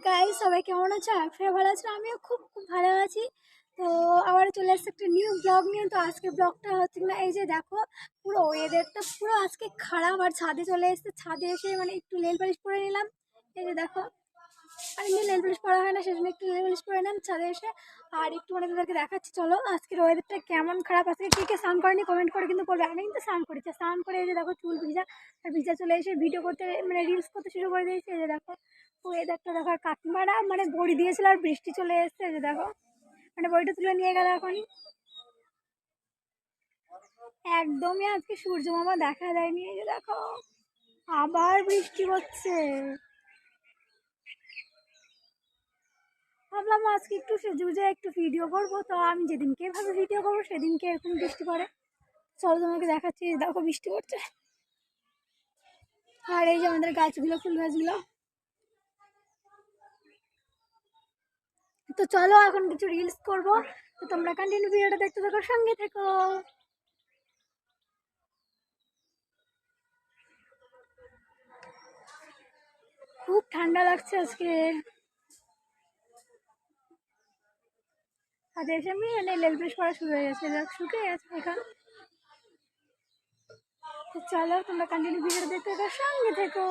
Guys, সবাই কেমন আছো? আশা ভালো আছো। আমিও খুব খুব ভালো আছি। তো আবার চলে আসছে একটা নিউ ব্লগ নিয়ে। তো আজকে ব্লগটা হচ্ছে না, এই যে দেখো, পুরো ওয়েদারটা পুরো আজকে খারাপ। আর ছাদে চলে এসেছে, ছাদে এসে মানে একটু নেল পালিশ করে নিলাম। এই যে দেখো, আর এমনি নেল পালিশ করা হয় না, সেজন্য একটু নেল পালিশ করে নিলাম ছাদে এসে। আর একটু মানে তোমাদেরকে দেখাচ্ছি, চলো আজকের ওয়েদারটা কেমন খারাপ। আজকে কে কে স্নান করেনি কমেন্ট করে কিন্তু বলবে। আমি কিন্তু স্নান করেছি, স্নান করে এই যে দেখো চুল ভিজা। আর ভিজা চলে এসে ভিডিও করতে মানে রিলস করতে শুরু করে দিয়েছি। এই যে দেখো ওয়েদারটা দেখো। আর কাকিমারা মানে বড়ি দিয়েছিল আর বৃষ্টি চলে এসেছে। এই যে দেখো, মানে বড়িটা তুলে নিয়ে গেল এখন। একদমই আজকে সূর্য মামা দেখা দেয়নি। এই যে দেখো, আবার বৃষ্টি হচ্ছে। ভাবলাম আজকে একটু সেজুজে একটু ভিডিও করবো। তো আমি যেদিনকে ভাবে ভিডিও করবো সেদিনকে এরকম বৃষ্টি পড়ে। চলো তোমাকে দেখাচ্ছি, দেখো বৃষ্টি পড়ছে। আর এই যে আমাদের গাছগুলো, ফুল গাছগুলো। তো চলো এখন কিছু রিলস করবো। তো তোমরা কন্টিনিউ ভিডিওটা দেখতে থাকো, সঙ্গে থেকো। খুব ঠান্ডা লাগছে আজকে। আর এসে আমি মানে লেল ব্রাশ করা শুরু হয়ে গেছে, শুকিয়ে গেছে এখন। তো চলো তোমরা কন্টিনিউ ভিডিওটা দেখতে থাকো, সঙ্গে থেকো।